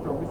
24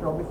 24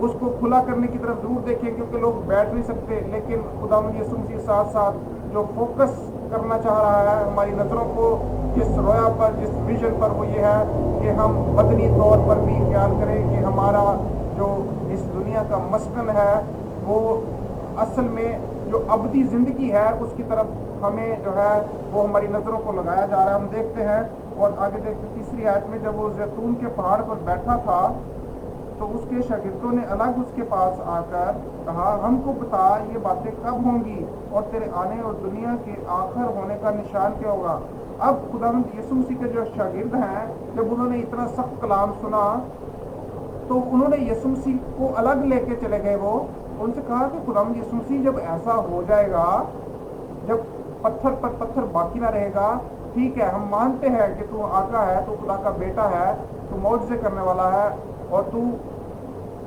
اس کو کھلا کرنے کی طرف ضرور دیکھیں کیونکہ لوگ بیٹھ نہیں سکتے، لیکن خداوند یسوع مسیح ساتھ ساتھ جو فوکس کرنا چاہ رہا ہے ہماری نظروں کو جس رویا پر، جس ویژن پر، وہ یہ ہے کہ ہم بدنی طور پر بھی خیال کریں کہ ہمارا جو اس دنیا کا مسکن ہے وہ اصل میں جو ابدی زندگی ہے اس کی طرف ہمیں جو ہے وہ ہماری نظروں کو لگایا جا رہا ہے۔ ہم دیکھتے ہیں اور آگے دیکھتے تیسری آیت میں جب وہ زیتون کے پہاڑ پر بیٹھا تھا تو اس کے شاگردوں نے الگ اس کے پاس آ کر کہا ہم کو بتا یہ باتیں کب ہوں گی اور تیرے آنے اور دنیا کے آخر ہونے کا نشان کیا ہوگا۔ اب خداوند یسوع مسیح کے جو شاگرد ہیں جب انہوں نے اتنا سخت کلام سنا تو انہوں نے یسوع مسیح کو الگ لے کے چلے گئے، وہ ان سے کہا کہ خداوند یسوع مسیح جب ایسا ہو جائے گا، جب پتھر پر پتھر باقی نہ رہے گا، ٹھیک ہے ہم مانتے ہیں کہ تو آقا ہے، تو خدا کا بیٹا ہے، تو معجزے کرنے والا ہے اور تو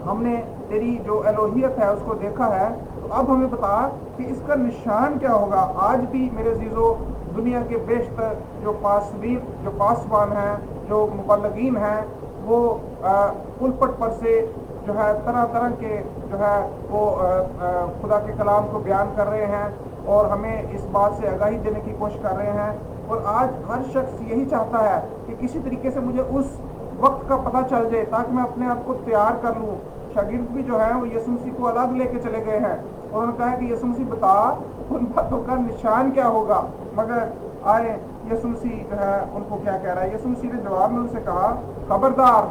ہم نے تیری جو الوہیت ہے اس کو دیکھا ہے، تو اب ہمیں بتا کہ اس کا نشان کیا ہوگا۔ آج بھی میرے عزیزو دنیا کے بیشتر جو پاسبان ہیں، جو مبلغین ہیں، وہ پلپٹ پر سے جو ہے طرح طرح کے جو ہے وہ خدا کے کلام کو بیان کر رہے ہیں اور ہمیں اس بات سے آگاہی دینے کی کوشش کر رہے ہیں، اور آج ہر شخص یہی چاہتا ہے کہ کسی طریقے سے مجھے اس وقت کا پتہ چل جائے تاکہ میں اپنے آپ کو تیار کر لوں۔ شاگرد بھی جو ہے وہ یسوع مسیح کو الگ لے کے چلے گئے ہیں اور انہوں نے کہا کہ یسوع مسیح بتا ان باتوں کا نشان کیا ہوگا، مگر آئے یسوع مسیح جو ہے ان کو کیا کہہ رہا ہے۔ یسوع مسیح نے جواب میں ان سے کہا خبردار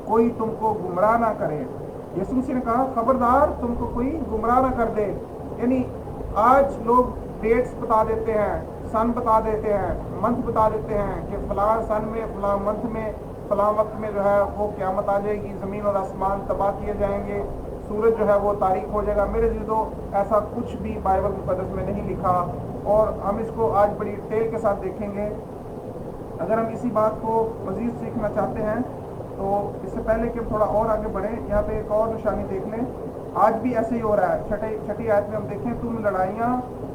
کوئی تم کو گمراہ نہ کرے۔ یسوع مسیح نے کہا خبردار تم کو کوئی گمراہ نہ کر دے، یعنی آج لوگ ڈیٹس بتا دیتے ہیں، سن بتا دیتے ہیں، منتھ بتا دیتے ہیں کہ فلاں سن میں، فلاں منتھ میں، فلاں وقت میں جو ہے وہ قیامت آ جائے گی، زمین اور آسمان تباہ کیے جائیں گے، سورج جو ہے وہ تاریک ہو جائے گا۔ میرے عزیزو ایسا کچھ بھی بائبل مقدس میں نہیں لکھا، اور ہم اس کو آج بڑی ڈیٹیل کے ساتھ دیکھیں گے۔ اگر ہم اسی بات کو مزید سیکھنا چاہتے ہیں تو اس سے پہلے کہ ہم تھوڑا اور آگے بڑھیں، یہاں پہ ایک اور نشانی دیکھ لیں۔ آج بھی ایسے ہی ہو رہا ہے۔ چھٹی آیت میں ہم دیکھیں تم لڑائیاں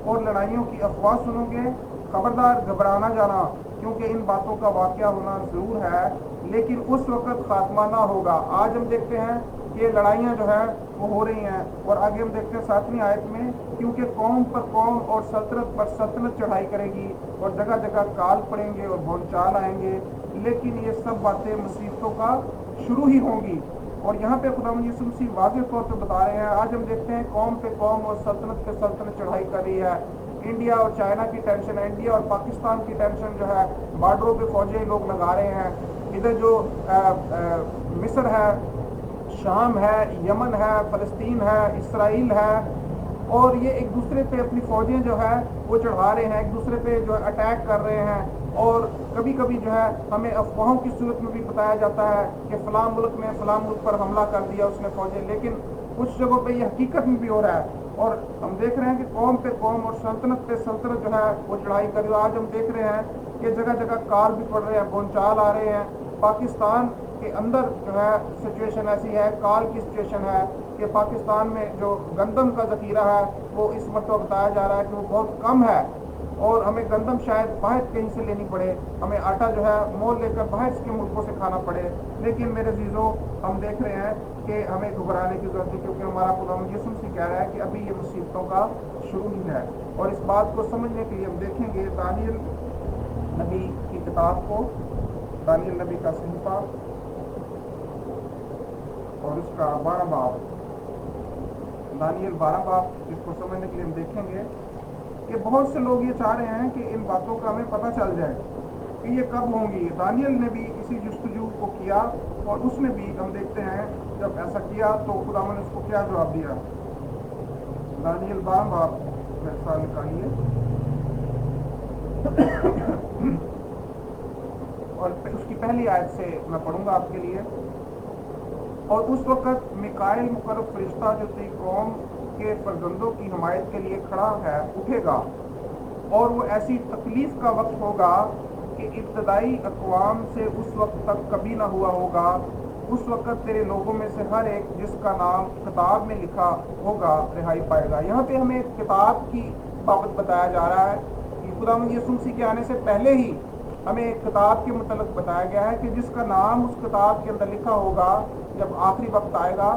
اور لڑائیوں کی افواہ سنو گے، خبردار گھبرانا جانا کیونکہ ان باتوں کا واقعہ ہونا ضرور ہے لیکن اس وقت خاتمہ نہ ہوگا۔ آج ہم دیکھتے ہیں کہ لڑائیاں جو ہیں وہ ہو رہی ہیں، اور آگے ہم دیکھتے ہیں 7ویں آیت میں کیونکہ قوم پر قوم اور سلطنت پر سلطنت چڑھائی کرے گی اور جگہ جگہ کال پڑیں گے اور بھونچال آئیں گے، لیکن یہ سب باتیں مصیبتوں کا شروع ہی ہوں گی۔ اور یہاں پہ خداوند یسوع مسیح واضح طور پہ بتا رہے ہیں، آج ہم دیکھتے ہیں قوم پہ قوم اور سلطنت پہ سلطنت چڑھائی کر رہی ہے۔ انڈیا اور چائنا کی ٹینشن ہے، انڈیا اور پاکستان کی ٹینشن جو ہے، بارڈروں پہ فوجیں لوگ لگا رہے ہیں، ادھر جو مصر ہے، شام ہے، یمن ہے، فلسطین ہے، اسرائیل ہے، اور یہ ایک دوسرے پہ اپنی فوجیں جو ہے وہ چڑھا رہے ہیں، ایک دوسرے پہ جو ہے اٹیک کر رہے ہیں، اور کبھی کبھی جو ہے ہمیں افواہوں کی صورت میں بھی بتایا جاتا ہے کہ فلاں ملک میں فلاں ملک پر حملہ کر دیا اس نے فوجیں، لیکن کچھ جگہوں پہ یہ حقیقت میں بھی ہو رہا ہے، اور ہم دیکھ رہے ہیں کہ قوم پہ قوم اور سلطنت پہ سلطنت جو ہے وہ چڑھائی کر رہی ہے۔ آج ہم دیکھ رہے ہیں کہ جگہ جگہ کال بھی پڑ رہے ہیں، بھونچال آ رہے ہیں۔ پاکستان کے اندر جو ہے سچویشن ایسی ہے، کال کی سچویشن ہے کہ پاکستان میں جو گندم کا ذخیرہ ہے وہ اس مرتبہ بتایا جا رہا ہے کہ وہ بہت کم ہے، اور ہمیں گندم شاید باہر کہیں سے لینی پڑے، ہمیں آٹا جو ہے مول لے کر باہر کے ملکوں سے کھانا پڑے، لیکن میرے عزیزو ہم دیکھ رہے ہیں کہ ہمیں گھبرانے کی ضرورت ہے کیونکہ ہمارا خداوند یسوع مسیح کہہ رہا ہے کہ ابھی یہ مصیبتوں کا شروع ہی ہے۔ اور اس بات کو سمجھنے کے لیے ہم دیکھیں گے دانیل نبی کی کتاب کو، دانیل نبی کا صحیفہ اور اس کا 12 باب، دانیل 12 باب، اس کو سمجھنے کے لیے ہم دیکھیں گے کہ بہت سے لوگ یہ چاہ رہے ہیں کہ ان باتوں کا ہمیں پتہ چل جائے کہ یہ کب ہوں گی۔ دانیل نے بھی اسی جستجو کو کیا، اور اس نے بھی ہم دیکھتے ہیں جب ایسا کیا تو خداوند نے اس کو کیا جواب دیا۔ دانیل 12 باب میرے ساتھ نکالیے، اور اس کی پہلی آیت سے میں پڑھوں گا آپ کے لیے۔ اور اس وقت میکائیل مقرب فرشتہ جو تیری قوم کے فرزندوں کی حمایت کے لیے کھڑا ہے اٹھے گا، اور وہ ایسی تکلیف کا وقت ہوگا کہ ابتدائی اقوام سے اس وقت تک کبھی نہ ہوا ہوگا۔ اس وقت تیرے لوگوں میں سے ہر ایک جس کا نام کتاب میں لکھا ہوگا رہائی پائے گا۔ یہاں پہ ہمیں ایک کتاب کی بابت بتایا جا رہا ہے کہ خداوند یسوع مسیح کے آنے سے پہلے ہی ہمیں ایک کتاب کے متعلق بتایا گیا ہے کہ جس کا نام اس کتاب کے اندر لکھا ہوگا، جب آخری وقت آئے گا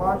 5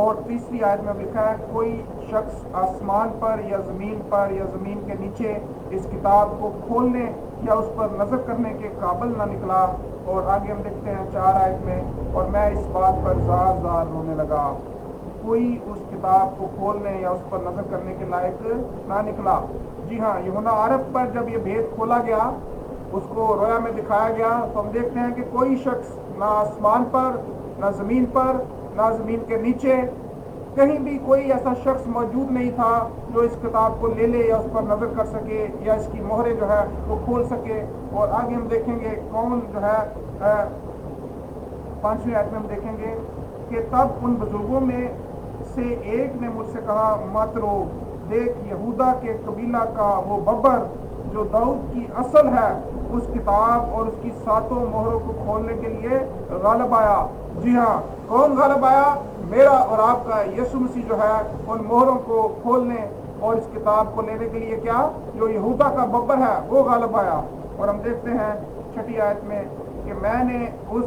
اور تیسری آیت میں لکھا ہے کوئی شخص آسمان پر یا زمین کے نیچے اس کتاب کو کھولنے یا اس پر نظر کرنے کے قابل نہ نکلا. اور آگے ہم دیکھتے ہیں 4 آیت میں اور میں اس بات پر زار زار رونے لگا. کوئی اس کتاب کو کھولنے یا اس پر نظر کرنے کے لائق نہ نکلا. جی ہاں، یوحنا عارف پر جب یہ بھید کھولا گیا، اس کو رویا میں دکھایا گیا، تو ہم دیکھتے ہیں کہ کوئی شخص نہ آسمان پر، نہ زمین پر، نہ زمین کے نیچے کہیں بھی کوئی ایسا شخص موجود نہیں تھا جو اس کتاب کو لے لے یا اس پر نظر کر سکے یا اس کی مہریں جو ہے وہ کھول سکے. اور آگے ہم دیکھیں گے کون جو ہے 5ویں آیت میں ہم دیکھیں گے کہ تب ان بزرگوں میں سے ایک نے مجھ سے کہا مت رو، دیکھ یہودا کے قبیلہ کا وہ ببر جو داؤد کی اصل ہے اس کتاب اور اس کی 7 مہروں کو کھولنے کے لیے غالب آیا. جی ہاں، کون غالب آیا؟ میرا اور آپ کا یسوع مسیح جو ہے ان مہروں کو کھولنے اور اس کتاب کو لینے کے لیے کیا جو یہودا کا ببر ہے وہ غالب آیا. اور ہم دیکھتے ہیں 6 آیت میں کہ میں نے اس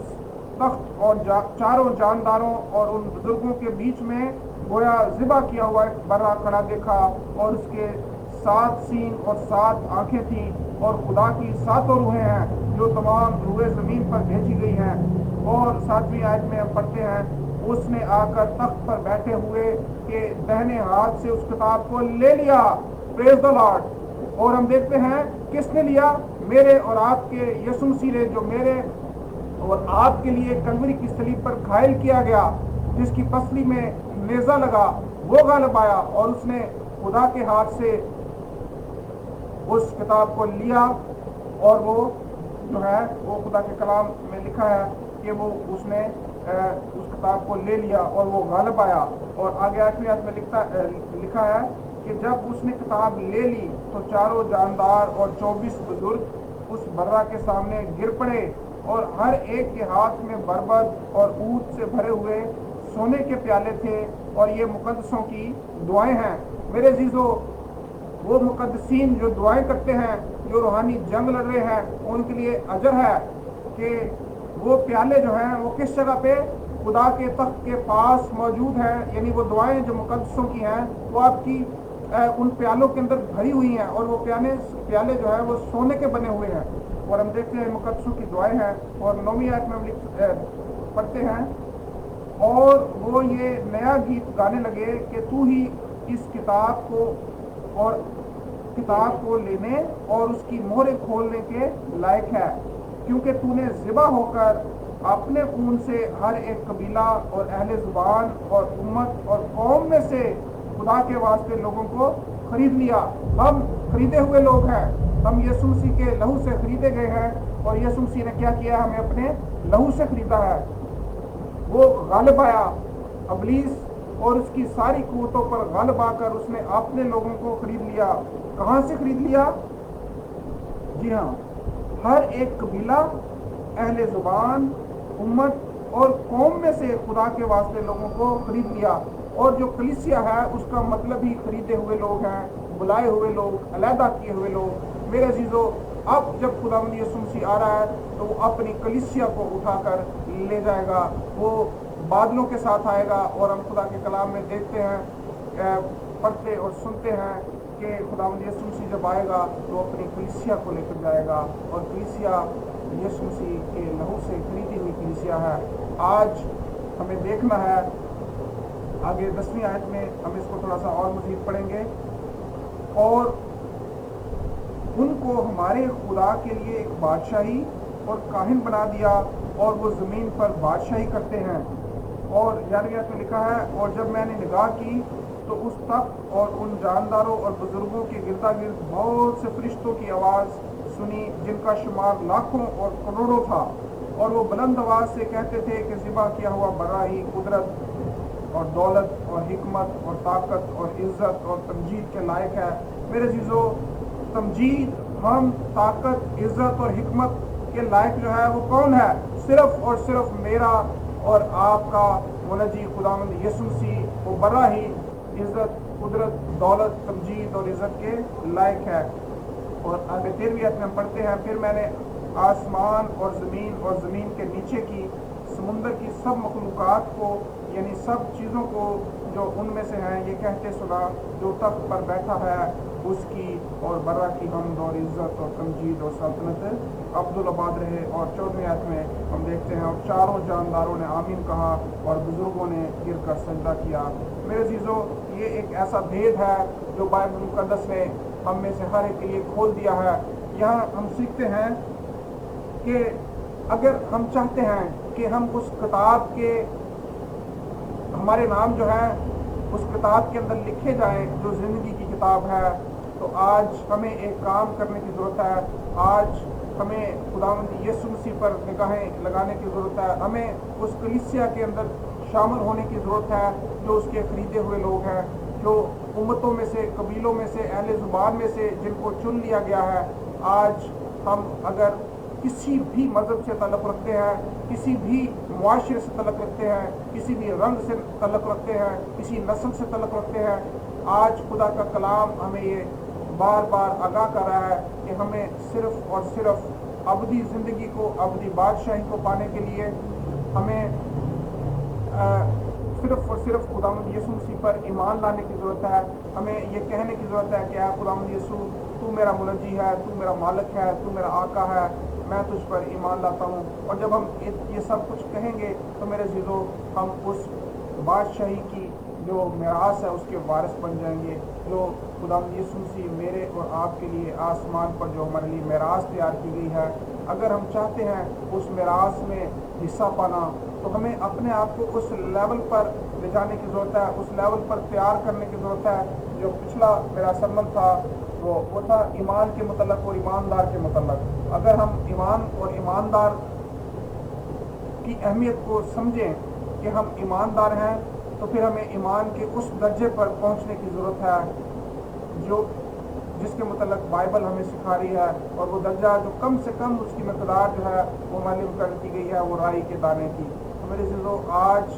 تخت اور 4 جانداروں اور ان بزرگوں کے بیچ میں گویا ذبح کیا ہوا ایک برا کھڑا دیکھا اور اس کے 7 سینگ اور 7 آنکھیں تھیں اور خدا کی 7 روحیں ہیں جو تمام روحیں زمین پر بھیجی گئی ہیں. اور 7ویں آیت میں ہم پڑھتے ہیں اس نے آ کر تخت پر بیٹھے ہوئے کہ دہنے ہاتھ سے اس کتاب کو لے لیا. پریز دی لارڈ. اور ہم دیکھتے ہیں کس نے لیا؟ میرے اور آپ کے یسوع مسیح نے، جو میرے اور آپ کے لیے کلوری کی صلیب پر گھائل کیا گیا، جس کی پسلی میں نیزہ لگا، وہ غالب آیا اور اس نے خدا کے ہاتھ سے اس کتاب کو لیا. اور وہ جو ہے وہ خدا کے کلام میں لکھا ہے کہ وہ اس نے اس کتاب کو لے لیا اور وہ غالب آیا. اور آگے 8ویں آیت میں لکھا ہے کہ جب اس نے کتاب لے لی تو 4 جاندار اور 24 بزرگ اس برا کے سامنے گر پڑے اور ہر ایک کے ہاتھ میں بربد اور اونٹ سے بھرے ہوئے سونے کے پیالے تھے اور یہ مقدسوں کی دعائیں ہیں. میرے عزیزو، وہ مقدسین جو دعائیں کرتے ہیں، جو روحانی جنگ لڑ رہے ہیں، ان کے لیے اجر ہے کہ وہ پیالے جو ہیں وہ کس جگہ پہ خدا کے تخت کے پاس موجود ہیں. یعنی وہ دعائیں جو مقدسوں کی ہیں وہ آپ کی ان پیالوں کے اندر بھری ہوئی ہیں اور وہ پیالے جو ہیں وہ سونے کے بنے ہوئے ہیں. اور ہم دیکھتے ہیں مقدسوں کی دعائیں ہیں. اور 9ویں آیت میں ہم پڑھتے ہیں اور وہ یہ نیا گیت گانے لگے کہ تو ہی اس کتاب کو لینے اور اس کی مہریں کھولنے کے لائق ہے، کیونکہ تو نے ذبح ہو کر اپنے خون سے ہر ایک قبیلہ اور اہل زبان اور امت اور قوم میں سے خدا کے واسطے لوگوں کو خرید لیا. ہم خریدے ہوئے لوگ ہیں، ہم یسوع مسیح کے لہو سے خریدے گئے ہیں. اور یسوع مسیح نے کیا کیا؟ ہمیں اپنے لہو سے خریدا ہے. وہ غالب آیا ابلیس اور اس کی ساری قوتوں پر غالب آ کر اس نے اپنے لوگوں کو خرید لیا. کہاں سے خرید لیا؟ جی ہاں، ہر ایک قبیلہ، اہل زبان، امت اور قوم میں سے خدا کے واسطے لوگوں کو خرید لیا. اور جو کلیسیا ہے اس کا مطلب ہی خریدے ہوئے لوگ ہیں، بلائے ہوئے لوگ، علیحدہ کیے ہوئے لوگ. میرے عزیزو، اب جب خداوند یسوع مسیح آ رہا ہے تو وہ اپنی کلیسیا کو اٹھا کر لے جائے گا. وہ بادلوں کے ساتھ آئے گا. اور ہم خدا کے کلام میں دیکھتے ہیں، پڑھتے اور سنتے ہیں کہ خداوند یسوع مسیح جب آئے گا تو اپنی کلیسیا کو لے کر جائے گا. اور کلیسیا یسوع مسیح کے لہو سے خریدی ہوئی کلیسیا ہے. آج ہمیں دیکھنا ہے آگے 10ویں آیت میں ہم اس کو تھوڑا سا اور مزید پڑھیں گے. اور ان کو ہمارے خدا کے لیے ایک بادشاہی اور کاہن بنا دیا اور وہ زمین پر بادشاہی کرتے ہیں. اور 11ویں آیت میں لکھا ہے اور جب میں نے نگاہ کی تو اس تخت اور ان جانداروں اور بزرگوں کے گردا گرد بہت سے فرشتوں کی آواز سنی جن کا شمار لاکھوں اور کروڑوں تھا. اور وہ بلند آواز سے کہتے تھے کہ ذبح کیا ہوا برا ہی قدرت اور دولت اور حکمت اور طاقت اور عزت اور تمجید کے لائق ہے. میرے عزیزو، تمجید، ہم، طاقت، عزت اور حکمت کے لائق جو ہے وہ کون ہے؟ صرف اور صرف میرا اور آپ کا منجی خداوند یسوع مسیح. وہ برا ہی عزت، قدرت، دولت، تمجید اور عزت کے لائق ہے. اور آگے 13ویں آیت میں ہم پڑھتے ہیں پھر میں نے آسمان اور زمین کے نیچے کی سمندر کی سب مخلوقات کو یعنی سب چیزوں کو جو ان میں سے ہیں یہ کہتے سنا، جو تخت پر بیٹھا ہے اس کی اور برا کی حمد اور عزت اور تمجید اور سلطنت عبدالآباد رہے۔ اور 14ویں آیت میں ہم دیکھتے ہیں اور چاروں جانداروں نے آمین کہا اور بزرگوں نے گر کر سجدہ کیا۔ میرے عزیزو، یہ ایک ایسا بھید ہے جو بائبل مقدس نے ہم میں سے ہر ایک کے لیے کھول دیا ہے۔ یہاں ہم سیکھتے ہیں کہ اگر ہم چاہتے ہیں کہ ہم اس کتاب کے ہمارے نام جو ہے اس کتاب کے اندر لکھے جائیں جو زندگی کی کتاب ہے، تو آج ہمیں ایک کام کرنے کی ضرورت ہے۔ آج ہمیں خداوند یسوع مسیح پر نگاہیں لگانے کی ضرورت ہے۔ ہمیں اس کلیسیا کے اندر شامل ہونے کی ضرورت ہے جو اس کے خریدے ہوئے لوگ ہیں، جو امتوں میں سے، قبیلوں میں سے، اہل زبان میں سے جن کو چن لیا گیا ہے۔ آج ہم اگر کسی بھی مذہب سے تعلق رکھتے ہیں، کسی بھی معاشرے سے تعلق رکھتے ہیں، کسی بھی رنگ سے تعلق رکھتے ہیں، کسی نسل سے تعلق رکھتے ہیں، آج خدا کا کلام ہمیں یہ بار بار آگاہ کر رہا ہے کہ ہمیں صرف اور صرف ابدی زندگی کو، ابدی بادشاہی کو پانے کے لیے ہمیں صرف اور صرف خداوند یسوع مسیح پر ایمان لانے کی ضرورت ہے۔ ہمیں یہ کہنے کی ضرورت ہے کہ اے خداوند یسوع، تو میرا منجی ہے، تو میرا مالک ہے، تو میرا آقا ہے، میں تجھ پر ایمان لاتا ہوں۔ اور جب ہم یہ سب کچھ کہیں گے تو میرے عزیزو، ہم اس بادشاہی کی جو میراث ہے اس کے وارث بن جائیں گے، جو خداوند یسوع مسیح میرے اور آپ کے لیے آسمان پر جو ہمارے لیے میراث تیار کی گئی ہے۔ اگر ہم چاہتے ہیں اس میراث میں حصہ پانا تو ہمیں اپنے آپ کو اس لیول پر لے جانے کی ضرورت ہے، اس لیول پر تیار کرنے کی ضرورت ہے۔ جو پچھلا میرا سرمن تھا وہ تھا ایمان کے متعلق اور ایماندار کے متعلق۔ اگر ہم ایمان اور ایماندار کی اہمیت کو سمجھیں کہ ہم ایماندار ہیں، تو پھر ہمیں ایمان کے اس درجے پر پہنچنے کی ضرورت ہے جس کے متعلق بائبل ہمیں سکھا رہی ہے، اور وہ درجہ جو کم سے کم اس کی مقدار جو ہے وہ معلوم کر دی گئی ہے، وہ رائی کے دانے کی۔ تو میرے عزیزو، آج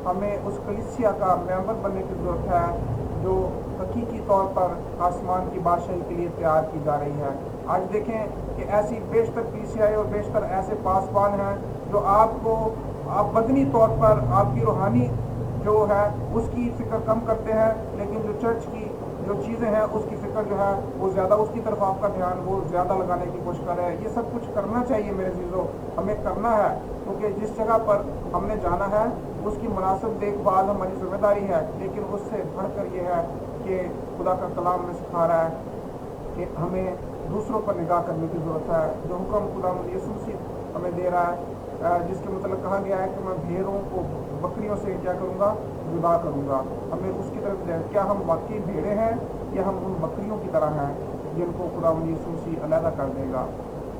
ہمیں اس کلیسیا کا ممبر بننے کی ضرورت ہے جو حقیقی طور پر آسمان کی بادشاہی کے لیے تیار کی جا رہی ہے۔ آج دیکھیں کہ ایسی بیشتر کلیسیاں اور بیشتر ایسے پاسبان ہیں جو آپ بدنی طور پر آپ کی روحانی جو ہے اس کی فکر کم کرتے ہیں، لیکن جو چرچ کی جو چیزیں ہیں اس کی فکر جو ہے وہ زیادہ، اس کی طرف آپ کا دھیان وہ زیادہ لگانے کی کوشش کر رہے ہیں۔ یہ سب کچھ کرنا چاہیے میرے عزیزو، ہمیں کرنا ہے، کیونکہ جس جگہ پر ہم نے جانا ہے اس کی مناسب دیکھ بھال ہماری ذمہ داری ہے۔ لیکن اس سے بڑھ کر یہ ہے کہ خدا کا کلام میں سکھا رہا ہے کہ ہمیں دوسروں پر نگاہ کرنے کی ضرورت ہے۔ جو حکم خدا یسوع مسیح ہمیں دے رہا ہے، جس کے متعلق کہا گیا ہے کہ میں بھیڑوں کو بکریوں سے کیا کروں گا، جدا کروں گا، ہمیں اس کی طرف جائیں۔ کیا ہم واقعی بھیڑیں ہیں یا ہم ان بکریوں کی طرح ہیں جن کو خدا یسوع مسیح علیحدہ کر دے گا؟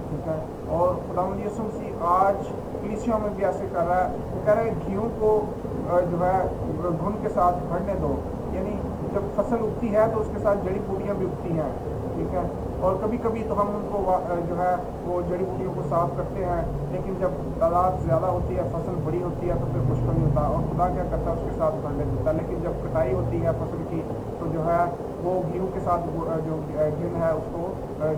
ٹھیک ہے۔ اور خدا یسوع مسیح آج کلیسیوں میں بھی ایسے کر رہا ہے، وہ کہہ رہا ہے گھیوں کو جو ہے گھن کے ساتھ بھرنے دو، یعنی جب فصل اگتی ہے تو اس کے ساتھ جڑی بوٹیاں بھی اگتی ہیں، ٹھیک ہے۔ اور کبھی کبھی تو ہم ان کو جو ہے وہ جڑی بوٹیوں کو صاف کرتے ہیں، لیکن جب تعداد زیادہ ہوتی ہے، فصل بڑی ہوتی ہے تو پھر مشکل نہیں ہوتا، اور خدا کیا کرتا ہے اس کے ساتھ بھرنے دیتا ہے۔ لیکن جب کٹائی ہوتی ہے فصل کی تو جو ہے وہ گھیوں کے ساتھ جو گھن ہے اس کو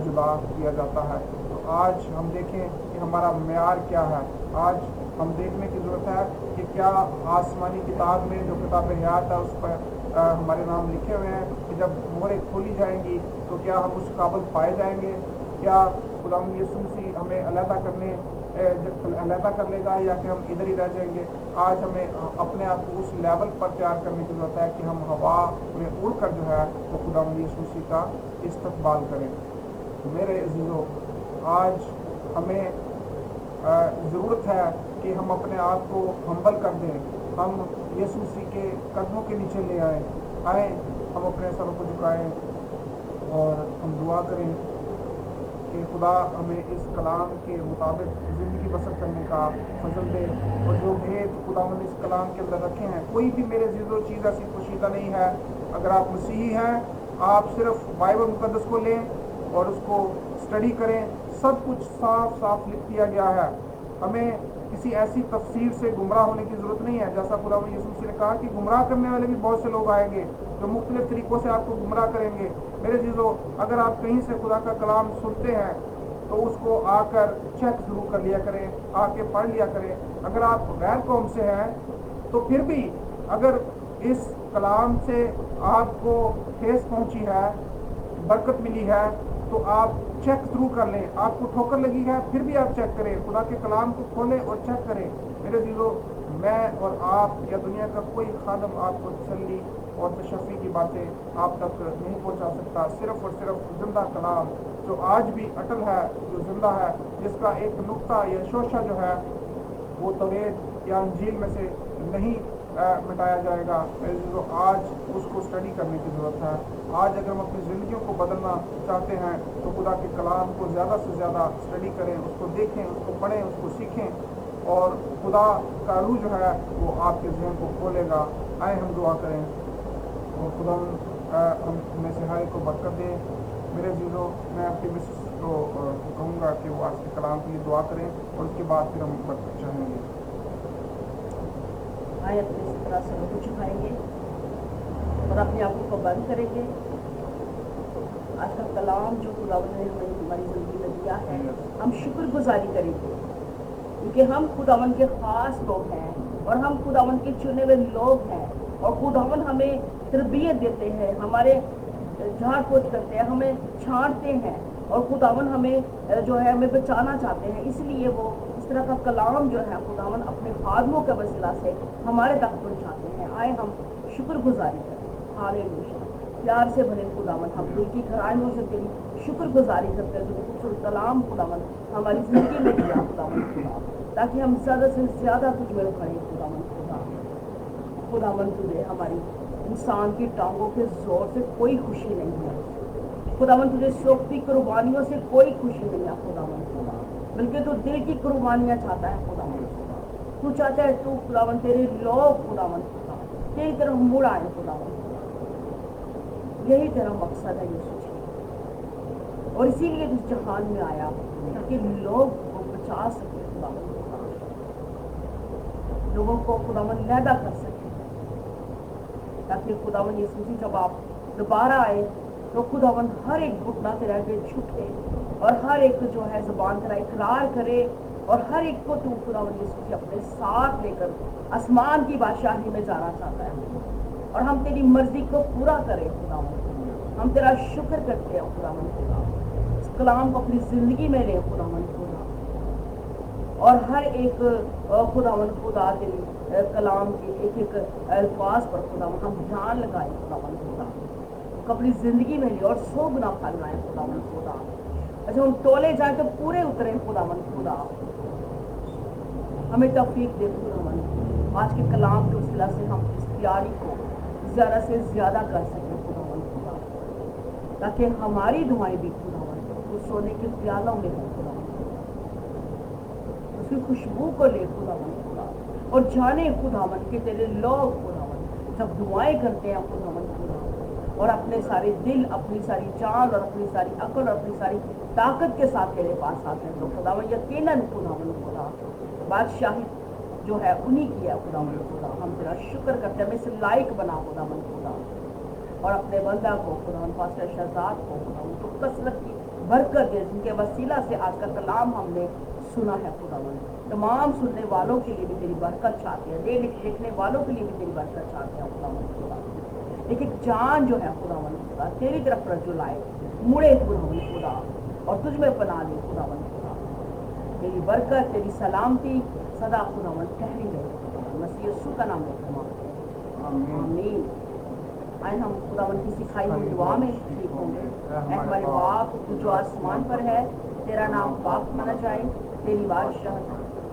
جدا کیا جاتا ہے۔ تو آج ہم دیکھیں کہ ہمارا معیار کیا ہے۔ آج ہم دیکھنے کی ضرورت ہے کہ کیا آسمانی کتاب میں جو کتاب حیات ہے اس پر ہمارے نام لکھے ہوئے ہیں کہ جب مہریں کھولی جائیں گی تو کیا ہم اس قابل پائے جائیں گے؟ کیا خدا یسوع مسیح ہمیں علیحدہ کر لے گا یا کہ ہم ادھر ہی رہ جائیں گے؟ آج ہمیں اپنے آپ کو اس لیول پر تیار کرنے کی ضرورت ہے کہ ہم ہوا میں اڑ کر جو ہے وہ خدا یسوع مسیح کا استقبال کریں۔ میرے عزیزو، آج ہمیں ضرورت ہے کہ ہم اپنے آپ کو ہمبل کر دیں، ہم یسوع مسیح کے قدموں کے نیچے لے آئیں، ہم اپنے سروں کو جھکائیں اور ہم دعا کریں کہ خدا ہمیں اس کلام کے مطابق زندگی بسر کرنے کا فضل دے، اور جو بھید خدا نے اس کلام کے اندر رکھے ہیں، کوئی بھی میرے عزیزو چیز ایسی پوشیدہ نہیں ہے۔ اگر آپ مسیحی ہیں، آپ صرف بائبل مقدس کو لیں اور اس کو اسٹڈی کریں، سب کچھ صاف صاف لکھ دیا گیا ہے۔ ہمیں کسی ایسی تفسیر سے گمراہ ہونے کی ضرورت نہیں ہے، جیسا خدا یسوع مسیح نے کہا کہ گمراہ کرنے والے بھی بہت سے لوگ آئیں گے جو مختلف طریقوں سے آپ کو گمراہ کریں گے۔ میرے عزیزو، اگر آپ کہیں سے خدا کا کلام سنتے ہیں تو اس کو آ کر چیک ضرور کر لیا کریں، آ کے پڑھ لیا کریں۔ اگر آپ غیر قوم سے ہیں تو پھر بھی اگر اس کلام سے آپ کو ٹھیس پہنچی ہے، برکت ملی ہے، تو آپ چیک ضرور کر لیں. آپ کو ٹھوکر لگی ہے پھر بھی آپ چیک کریں، خدا کے کلام کو کھولیں اور چیک کریں. میرے عزیزو، میں اور آپ یا دنیا کا کوئی خادم آپ کو تسلی اور تشفی کی باتیں آپ تک نہیں پہنچا سکتا. صرف اور صرف زندہ کلام جو آج بھی اٹل ہے، جو زندہ ہے، جس کا ایک نقطہ یا شوشہ جو ہے وہ توریت یا انجیل میں سے نہیں مٹایا جائے گا. میرے عزیزو، آج اس کو اسٹڈی کرنے کی ضرورت ہے. آج اگر ہم اپنی زندگیوں کو بدلنا چاہتے ہیں تو خدا کے کلام کو زیادہ سے زیادہ اسٹڈی کریں، اس کو دیکھیں، اس کو پڑھیں، اس کو سیکھیں، اور خدا کا روح جو ہے وہ آپ کے ذہن کو کھولے گا. آئے ہم دعا کریں اور خدا ہم میں سے ہر ایک کو برکت دے. میرے عزیزو، میں اپنی مسز کو کہوں گا کہ وہ آج کے کلام کے لیے دعا کریں اور اس کے بعد پھر ہم برکت چاہیں گے. آئے اپنے اس طرح سے رکو چکھائیں گے اور اپنی آنکھوں کو بند کریں گے. آج کا کلام جو خداوند نے ہماری زندگی میں دیا ہے، ہم شکر گزاری کریں گے کیونکہ ہم خداوند کے خاص لوگ ہیں اور ہم خداوند کے چنے ہوئے لوگ ہیں، اور خداوند ہمیں تربیت دیتے ہیں، ہمارے جھاڑ پوچھ کرتے ہیں، ہمیں چھانٹتے ہیں، اور خداوند ہمیں جو ہے ہمیں بچانا چاہتے ہیں. اس لیے وہ اس طرح کا کلام جو ہے خداوند اپنے خادموں کے وسیلہ سے ہمارے تک پہنچاتے ہیں. آئے ہم شکر گزاری کریں. ہالےلویا. پیار سے بھرے خداوند، ہم دل کی گہرائیوں سے تیری شکر گزاری کرتے ہیں. جو خوبصورت کلام خداوند ہماری زندگی میں دیا خداوند خدا، تاکہ ہم زیادہ سے زیادہ تجھ میں بڑھیں خداوند خدا. خداوند تجھے ہماری انسان کی ٹانگوں کے زور سے کوئی خوشی نہیں ہے خداوند، تجھے سوکھتی قربانیوں سے کوئی خوشی نہیں ہے خداوند خدا، بلکہ تو دل کی قربانیاں چاہتا ہے خداوند خدا. تو چاہتا ہے تو خداوند تیرے لوگ خداوند خدا تیری طرف مڑ آئے خداوند خدا. یہی تیرا مقصد ہے یسوع جی، اور اسی لیے اس جہان میں آیا تاکہ لوگ کو بچا سکے خداوند خدا، لوگوں کو خداوند لیدا کر سکے، تاکہ خداوند یسوع جی جب آپ دوبارہ آئے تو خداوند ہر ایک گھٹنا تیرا کے جھکے اور ہر ایک جو ہے زبان تیرا اقرار کرے، اور ہر ایک کو تو خداوند یسوع جی اپنے ساتھ لے کر آسمان کی بادشاہی میں جانا چاہتا ہے، اور ہم تیری مرضی کو پورا کریں خداوند. ہم تیرا شکر کرتے ہیں خداوند خدا. اس کلام کو اپنی زندگی میں لے خداوند خدا، اور ہر ایک خداوند خدا تیری کلام کے ایک ایک الفاظ پر خداوند ہم دھیان لگائیں خداوند خدا، اپنی زندگی میں لے اور 100 گنا پھل لائیں خداوند خدا. اچھا ہم تولے جائیں تو پورے اتریں خداوند خدا. ہمیں توفیق دے خداوند، آج کے کلام کے وسیلہ سے ہم اس تیاری کو زیادہ سے زیادہ کر سکیں خداوند خدا، تاکہ ہماری دعائیں بھی خداوند وہ سونے کے پیالوں میں ہوں خداوند، اس کی خوشبو کو لے خداوند خدا، اور جانے خداوند کہ تیرے لوگ خداوند جب دعائیں کرتے ہیں خداوند خدا، اور اپنے سارے دل، اپنی ساری جان اور اپنی ساری عقل اور اپنی ساری طاقت کے ساتھ تیرے پاس آتے ہیں، تو خداوند یقیناً خداوند خدا بادشاہی جو ہے انہی کی ہے خداوند خدا. ہم تیرا شکر کرتے ہیں، ہمیں اس لائق بنا خداوند خدا، اور اپنے بندہ کو خداوند پاسٹر شہزاد کو خداوند تو کثرت کی برکت دے، جن کے وسیلہ سے آج کا کلام ہم نے سنا ہے خداوند. تمام سننے والوں کے لیے بھی تیری برکت چاہتے ہیں، دیکھنے والوں کے لیے بھی تیری برکت چاہتے ہیں خداوند خدا. ایک ایک جان جو ہے خداوند خدا تیری طرف رجوع لائے، مڑے خداوند خدا، اور تجھ میں پناہ لے خداوند خدا. تیری برکت، تیری سلامتی سدا خداوند ٹھہری رہے، مسیح یسوع کا نام لے کر آمین. آئے ہم خداوند کی سکھائی ہوئی دعا میں شریک ہوں گے. اے ہمارے باپ تو جو آسمان پر ہے، تیرا نام پاک مانا جائے، تیری بادشاہ،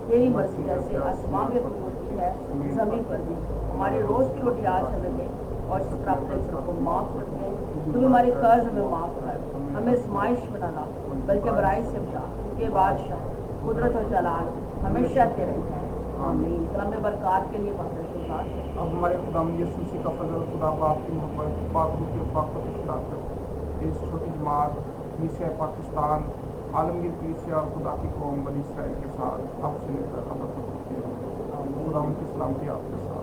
تیری مرضی جیسے آسمان میں ہوتی ہے زمین پر بھی. ہماری روز کی روٹی آج ہمیں دے، اور اس طرح اپنے سب کو معاف کر دے. تو ہمارے قرض ہمیں معاف کر، ہمیں آزمائش میں نہ لا بلکہ برائی سے بچا، کیونکہ بادشاہ، قدرت اور جلال ہمیشہ تیرے ہیں. آمین. کلام برکات کے لیے پاسٹر شہزاد. اب ہمارے خدا یسوع مسیح کا فضل، خدا باپ کی محبت، پاک روح کی پاک شراکت اس چھوٹی جماعت کلیسیا پاکستان، عالمگیر کلیسیا اور خدا کی قوم بنی اسرائیل کے ساتھ آپ سے لے کر اب تک ہوتی ہے. خدا ان کی سلامتی آپ کے ساتھ.